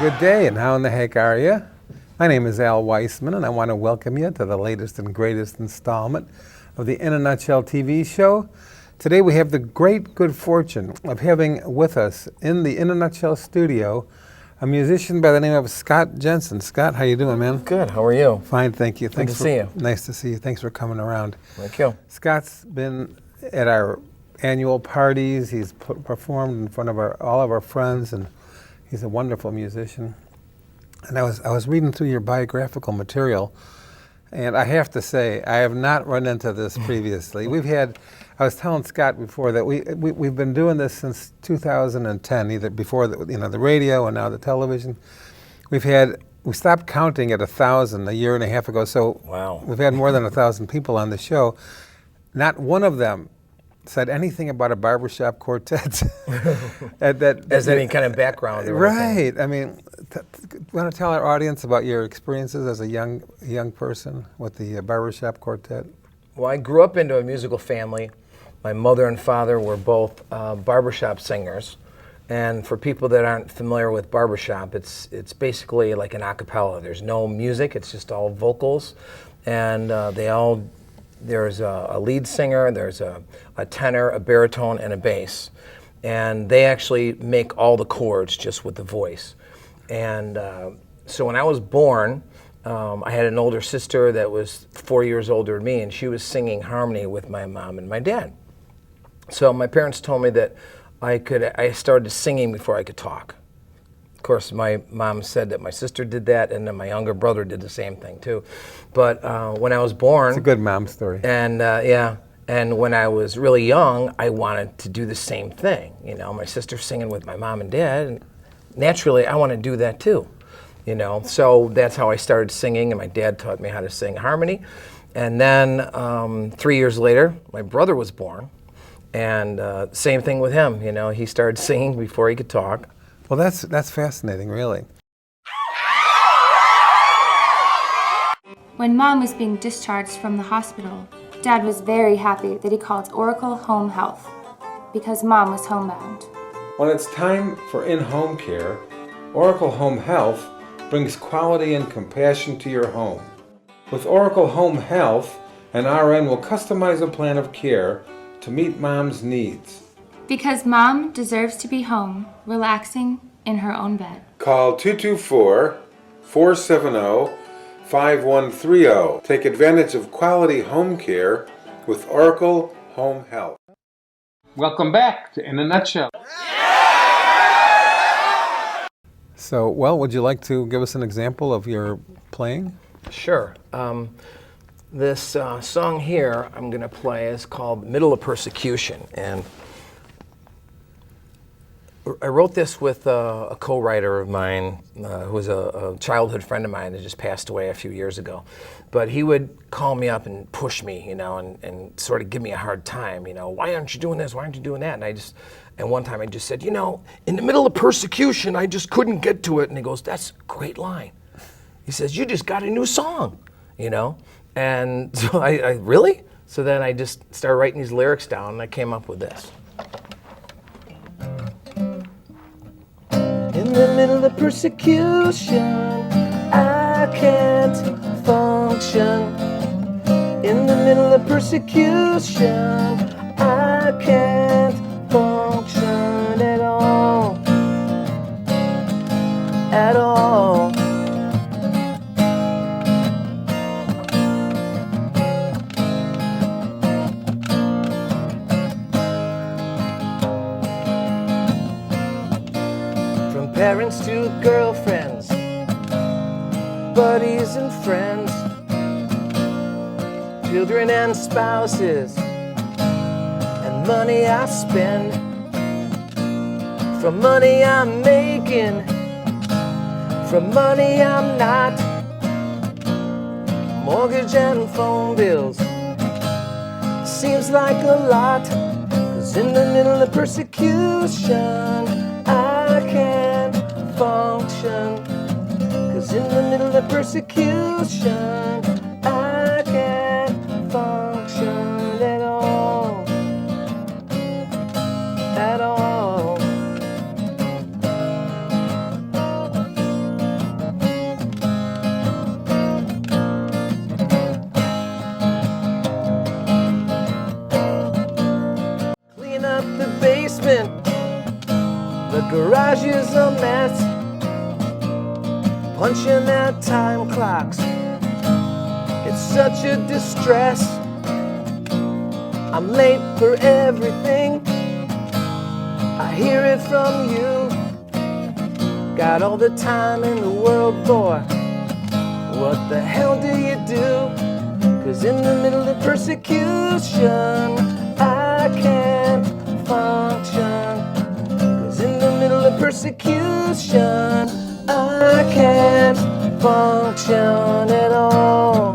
Good day, and how in the heck are you? My name is Al Weissman, and I want to welcome you to the latest and greatest installment of the In a Nutshell TV show. Today we have the great good fortune of having with us in the In a Nutshell studio a musician by the name of Scott Jensen. Scott, how you doing, man? Good. How are you? Fine, thank you. Good to see you. Nice to see you. Thanks for coming around. Thank you. Scott's been at our annual parties. He's performed in front of all of our friends, and he's a wonderful musician. And I was reading through your biographical material, and I have to say, I have not run into this previously. I was telling Scott before that we've been doing this since 2010, either before the radio and now the television. We stopped counting at 1,000 a year and a half ago, so wow. We've had more than 1,000 people on the show. Not one of them said anything about a barbershop quartet. As any kind of background. Right. I mean, want to tell our audience about your experiences as a young person with the barbershop quartet? Well, I grew up into a musical family. My mother and father were both barbershop singers. And for people that aren't familiar with barbershop, it's basically like an a cappella. There's no music, it's just all vocals. And there's a lead singer, there's a tenor, a baritone, and a bass. And they actually make all the chords just with the voice. And so when I was born, I had an older sister that was 4 years older than me, and she was singing harmony with my mom and my dad. So my parents told me that I started singing before I could talk. Of course, my mom said that my sister did that, and then my younger brother did the same thing too. But when I was born, it's a good mom story. And and when I was really young, I wanted to do the same thing. You know, my sister's singing with my mom and dad, and naturally, I want to do that too. You know, so that's how I started singing, and my dad taught me how to sing harmony. And then 3 years later, my brother was born, and same thing with him. You know, he started singing before he could talk. Well, that's fascinating, really. When Mom was being discharged from the hospital, Dad was very happy that he called Oracle Home Health, because Mom was homebound. When it's time for in-home care, Oracle Home Health brings quality and compassion to your home. With Oracle Home Health, an RN will customize a plan of care to meet Mom's needs. Because Mom deserves to be home, relaxing in her own bed. Call 224-470-5130. Take advantage of quality home care with Oracle Home Health. Welcome back to In a Nutshell. So, would you like to give us an example of your playing? Sure. This song here I'm going to play is called Middle of Persecution. And I wrote this with a co-writer of mine who was a childhood friend of mine that just passed away a few years ago. But he would call me up and push me, you know, and sort of give me a hard time, you know, why aren't you doing this? Why aren't you doing that? And one time I just said, you know, in the middle of persecution, I just couldn't get to it. And he goes, that's a great line. He says, you just got a new song, you know? And so I really? So then I just started writing these lyrics down, and I came up with this. In the middle of persecution, I can't function. In the middle of persecution, I can't function at all. At all. From parents to girlfriends, buddies and friends, children and spouses, and money I spend, from money I'm making, from money I'm not, mortgage and phone bills, seems like a lot, 'cause in the middle of persecution, I can't function. 'Cause in the middle of persecution, I can't function at all. At all. The garage is a mess, punching their time clocks. It's such a distress. I'm late for everything. I hear it from you. Got all the time in the world, boy. What the hell do you do? 'Cause in the middle of persecution, I can't function. 'Cause in the middle of persecution, I can't function at all.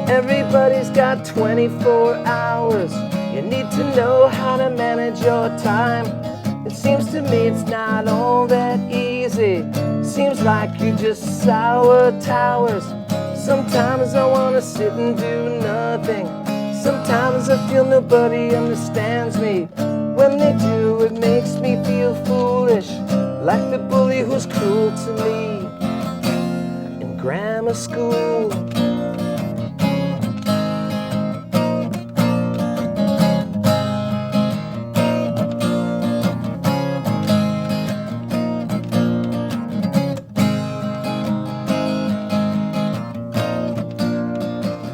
Everybody's got 24 hours. You need to know how to manage your time. It seems to me it's not all that easy. Seems like you just sour towers. Sometimes I wanna sit and do nothing. Sometimes I feel nobody understands me. When they do, it makes me feel foolish, like the bully who's cruel to me in grammar school.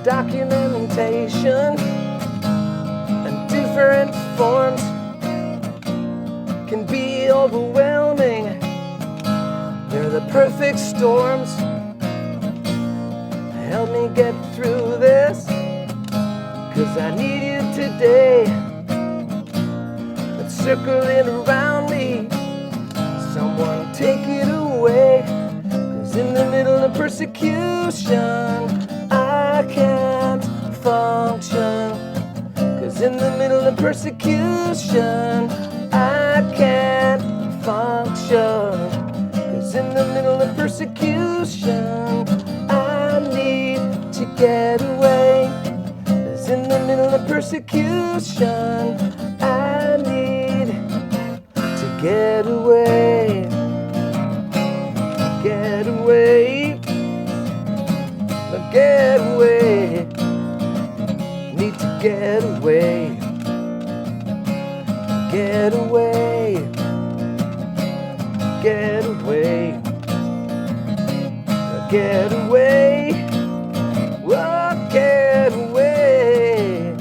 Documentation and different forms can be overwhelming. They're the perfect storms. Help me get through this, 'cause I need you today. It's circling around me. Someone take it away. 'Cause in the middle of persecution, I can't function. 'Cause in the middle of persecution, I can't function. 'Cause in the middle of persecution, I need to get away. 'Cause in the middle of persecution, I need to get away. Get away. Get away. Need to get away. Get away. Get away. Get away. Oh, get away.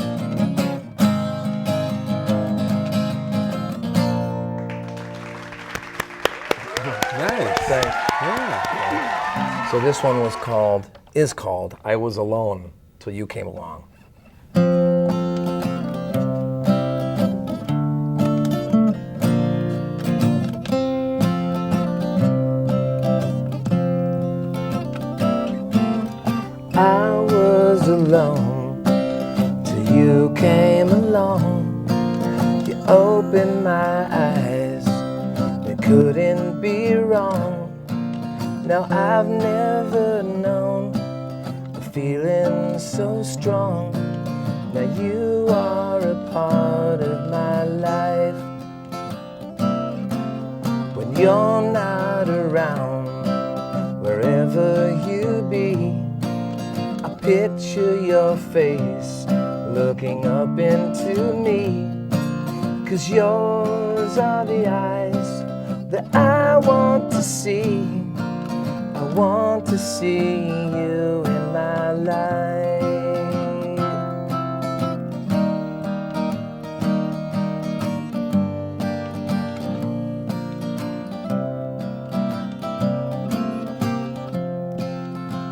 Nice. Thanks. Yeah. So this one is called I Was Alone Till You Came Along. I was alone till you came along. You opened my eyes, it couldn't be wrong. Now I've never known a feeling so strong. Now you are a part of my life. When you're not around, wherever you be, I picture your face looking up into me. 'Cause yours are the eyes that I want to see. I want to see you in my life.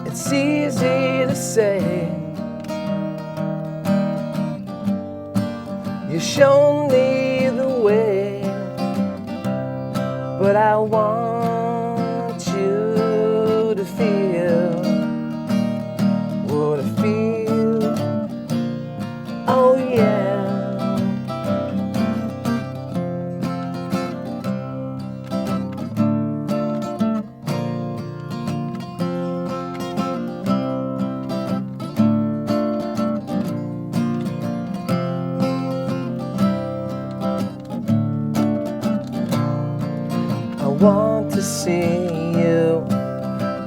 It's easy to say, you show me the way, but I want you to feel what I feel. Oh yeah. I want to see you.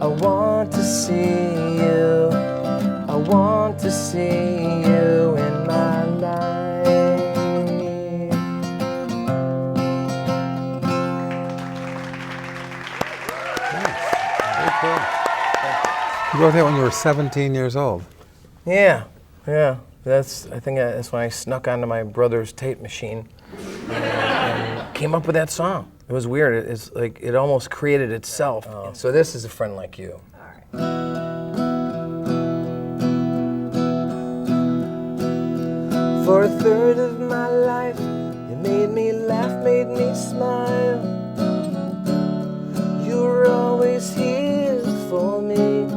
I want to see you. I want to see you in my life. You wrote that when you were 17 years old. Yeah. I think that's when I snuck onto my brother's tape machine and came up with that song. It was weird. It's like it almost created itself. So this is A Friend Like You. For a third of my life, you made me laugh, made me smile. You were always here for me,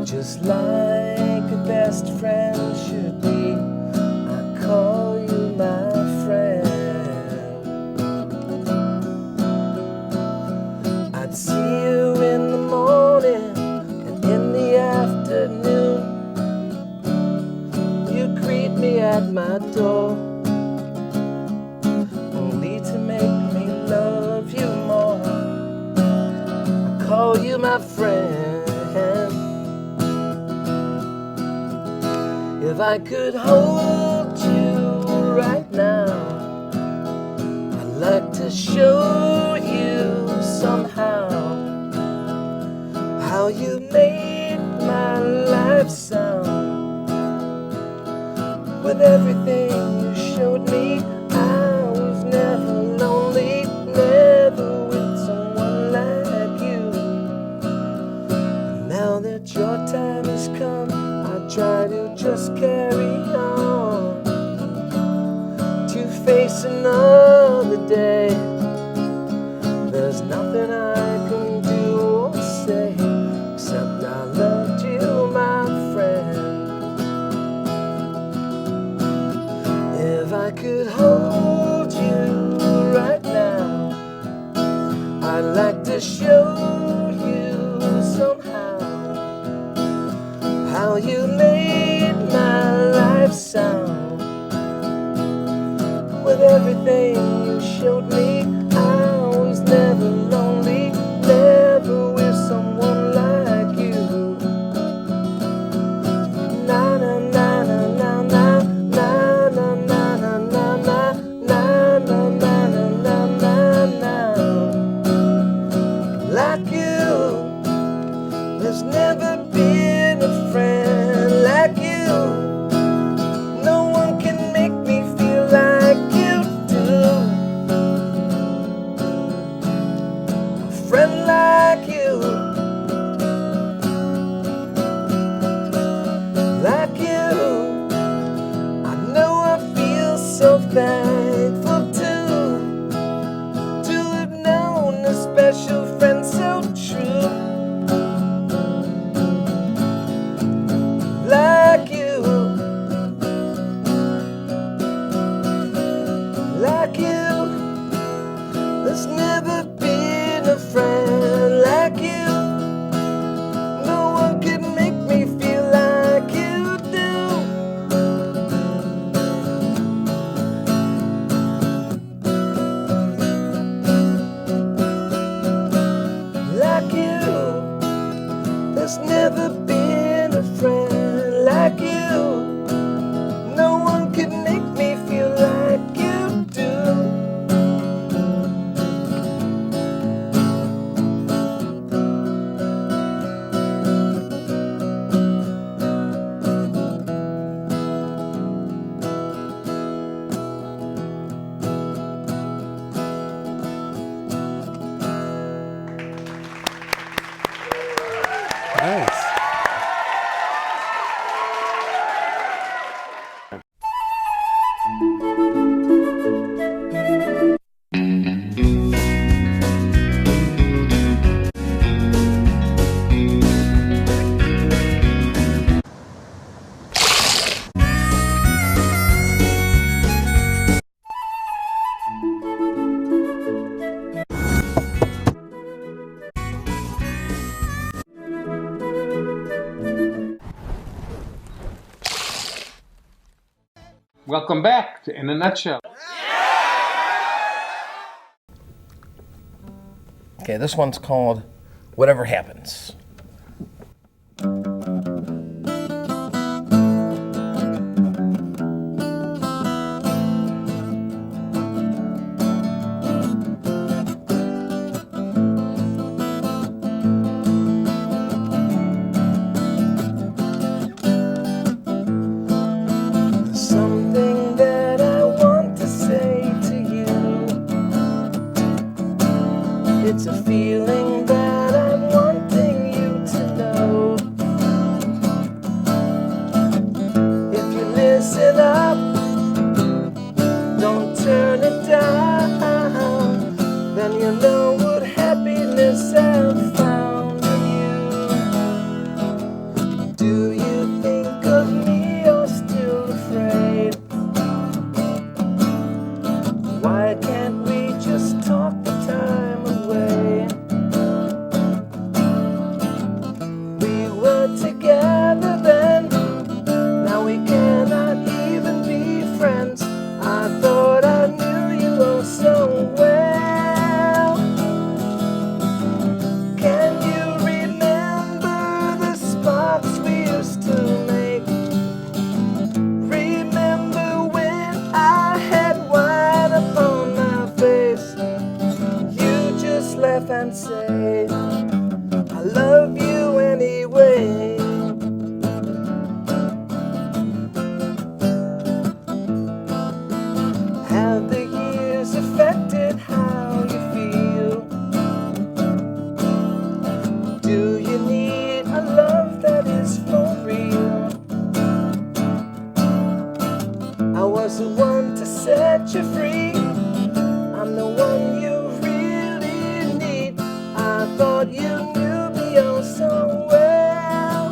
just like a best friend should be. I call you my friend. I'd see you in the morning and in the afternoon. You greet me at my door, only to make me love you more. I call you my friend. If I could hold you right now, I'd like to show you somehow how you made my life sound. With everything you showed me, I was never lonely, never with someone like you. Now that your time has come, I try to just carry on, to face another day. There's nothing I can do or say, except I loved you, my friend. If I could hold you right now, I'd like to show you somehow how you made my life sound. With everything you showed me, I was never lonely, never with someone like you. Na na na na na na na na na na na na na na na na na. Like you, there's never been a friend like you. No one can make me feel like you do. A friend like you, like you. I know I feel so thankful to have known a special friend so true. Like you, like you. There's never been a friend like you. No one can make me feel like you do. Like you, there's never been a friend like you. No one can make me feel like you do. Nice. Welcome back to In a Nutshell. Okay, this one's called Whatever Happens. It's a feeling that I'm wanting you to know. If you listen up, don't turn it down, then you'll know what happiness I've found in you. Do you think of me or still afraid? Why can't we just talk the time away? We were together then, now we cannot even be friends. I thought I knew you oh so well. Can you remember the sparks we used to make? Remember when I had wine upon my face? You just laugh and say, I love you anyway. Have the years affected how you feel? Do you need a love that is for real? I was the one to set you free. I'm the one you really need. I thought you knew me oh so well.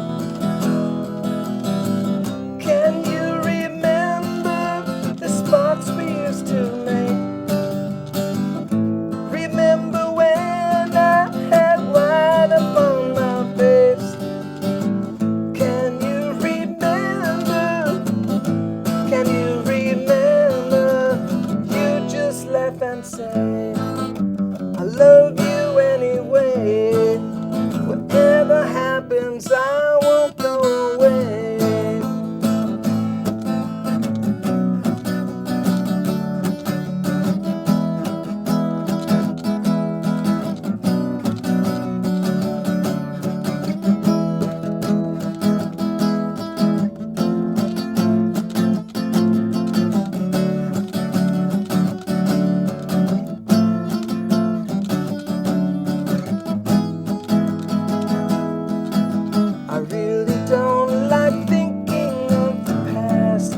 Can you remember the sparks we used to make? Remember when I had wine upon my face? Can you remember? Can you remember? You just laugh and say, I love you anyway. Whatever happens, I won't go away. I really don't like thinking of the past,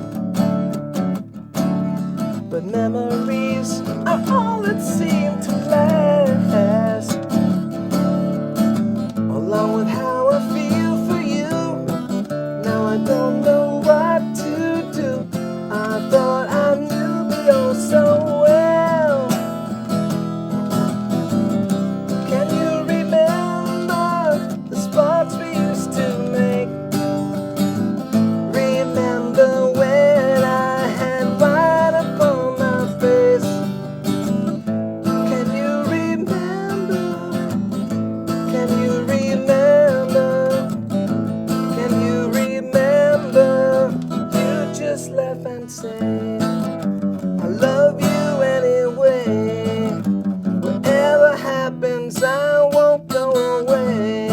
but memories are all that seem to last. Along with how I feel for you, now I don't know what to do. I thought I knew me oh so well. Can you remember the sparks we used to make? Remember when I had wine upon my face? Can you remember? Can you remember? Can you remember? You just laugh and say, I love you anyway. Whatever happens, I won't go away.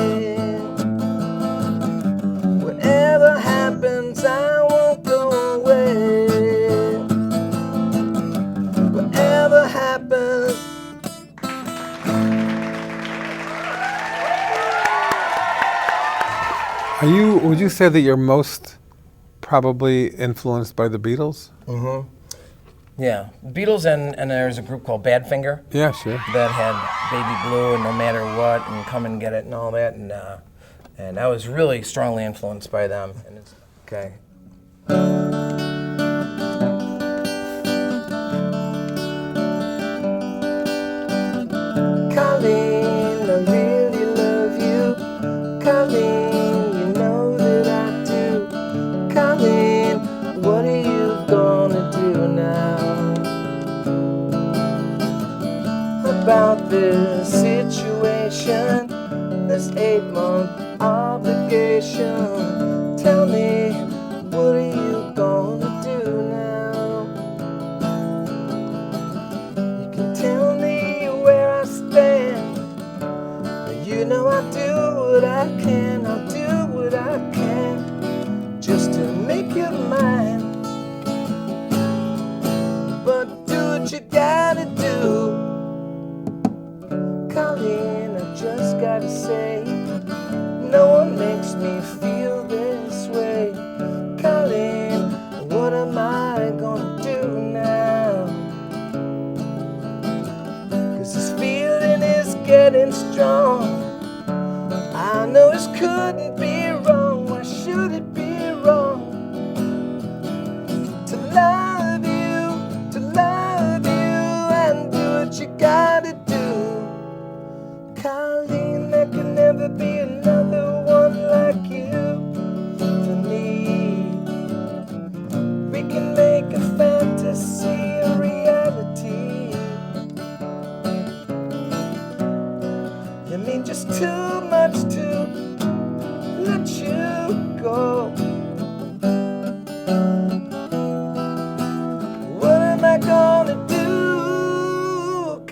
Whatever happens, I won't go away. Whatever happens. Would you say that you're most probably influenced by the Beatles? Yeah, Beatles and there's a group called Badfinger Yeah, sure. that had Baby Blue and No Matter What and Come and Get It and all that, and I was really strongly influenced by them. And it's, okay. Colleen, I really love you. Colleen, you know that I do. Colleen, what are you gonna do now about this situation, this 8-month obligation? Tell me, what are you gonna do now? You can tell me where I stand. You know I do what I can, I'll do what I can just to make you mine. But do what you gotta do, Colleen. me feel this way. Colleen, what am I gonna do now? 'Cause this feeling is getting strong. I know this couldn't be wrong. Why should it be wrong? To love you and do what you gotta do. Colleen, there can never be another one like you for me. We can make a fantasy a reality. You mean just too much to let you go. What am I gonna do,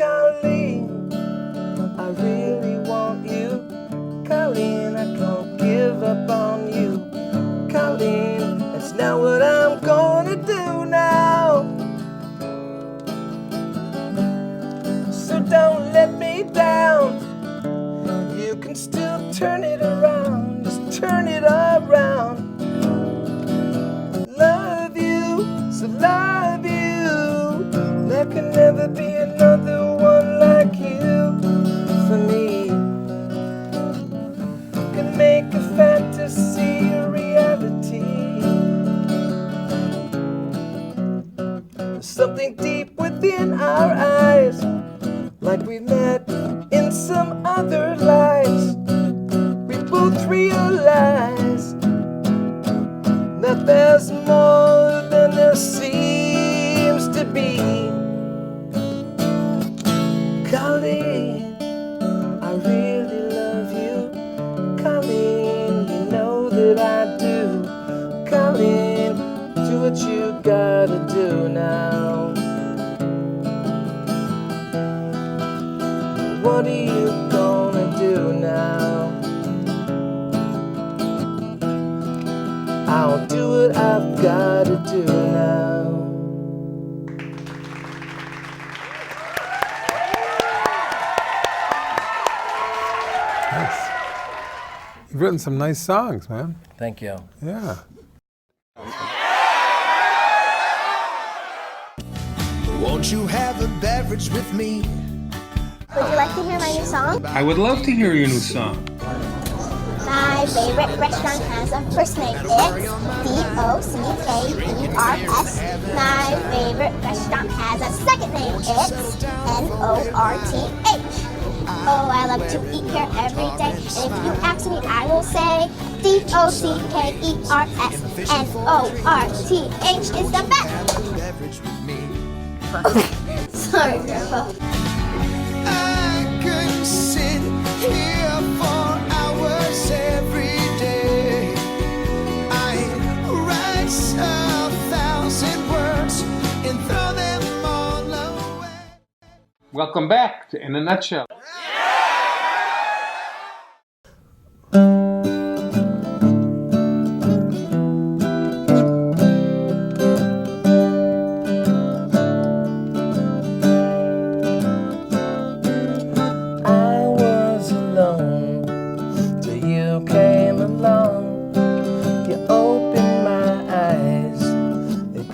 Colleen? I really want you, Colleen. I can't give up on you, Colleen. That's not what I'm gonna do now. So don't let me down. You can still turn it around, just turn it around. Love you, so love you. There can never be another one like you for me. Can make a fantasy a reality. There's something deep within our eyes, like we met in some other lives. We both realize that there's more than there seems to be. Colleen, I really love you. Colleen, you know that I do. Colleen, do what you gotta do now. What are you gonna do now? I'll do what I've gotta do now. Nice. You've written some nice songs, man. Thank you. Yeah. Won't you have a beverage with me? Would you like to hear my new song? I would love to hear your new song. My favorite restaurant has a first name. It's Dockers. My favorite restaurant has a second name. It's North. Oh, I love to eat here every day. And if you ask me, I will say Dockers. North is the best. Okay, sorry, Grandpa. I could sit here for hours every day. I'd write 1,000 words and throw them all away. Welcome back to In a Nutshell.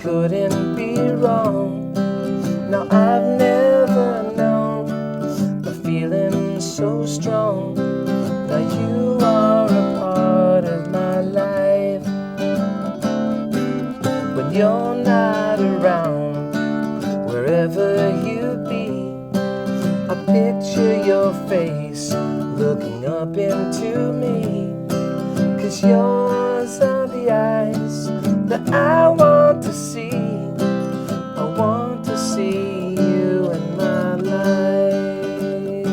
Couldn't be wrong. Now I've never known a feeling so strong. Now you are a part of my life. When you're not around, wherever you be, I picture your face looking up into me. 'Cause yours are the eyes that I want to see. I want to see you in my life.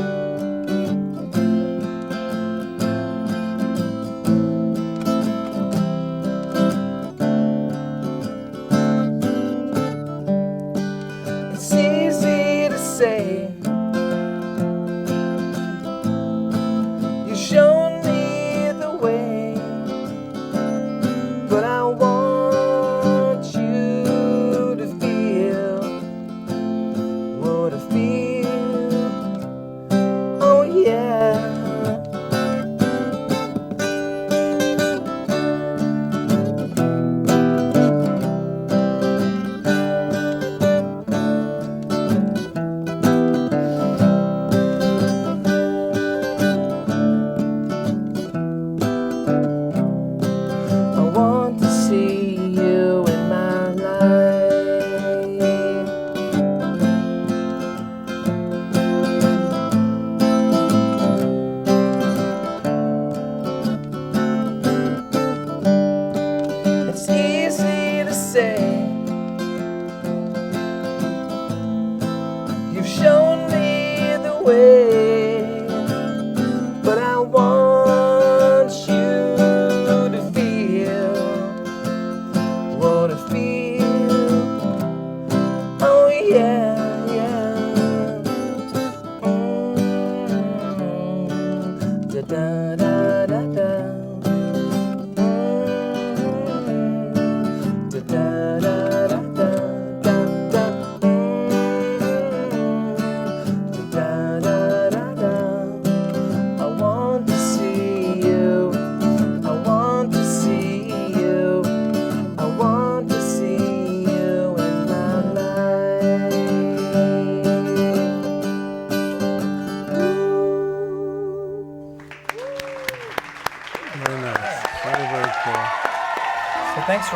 It's easy to say, you've shown me the way, but I want you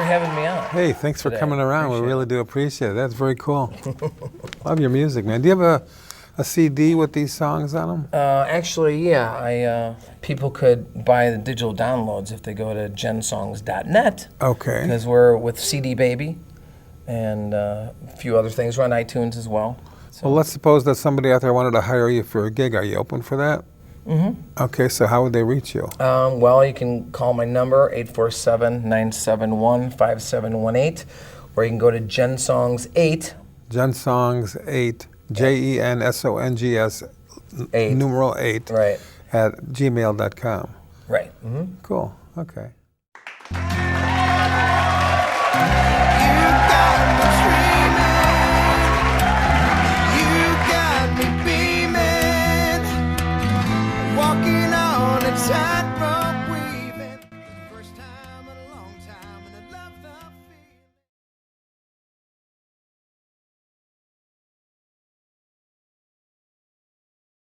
for having me on. Hey, thanks for today. coming around. Appreciate We really do appreciate it. That's very cool. Love your music, man. Do you have a CD with these songs on them? Actually, yeah. People could buy the digital downloads if they go to gensongs.net. Okay. Because we're with CD Baby and a few other things. We're on iTunes as well. So. Well, let's suppose that somebody out there wanted to hire you for a gig. Are you open for that? Mm-hmm. Okay, so how would they reach you? Well, you can call my number, 847-971-5718, or you can go to Gensongs8. Gensongs8, Jensongs, 8. numeral 8, Right. at gmail.com. Right. Mm-hmm. Cool, okay.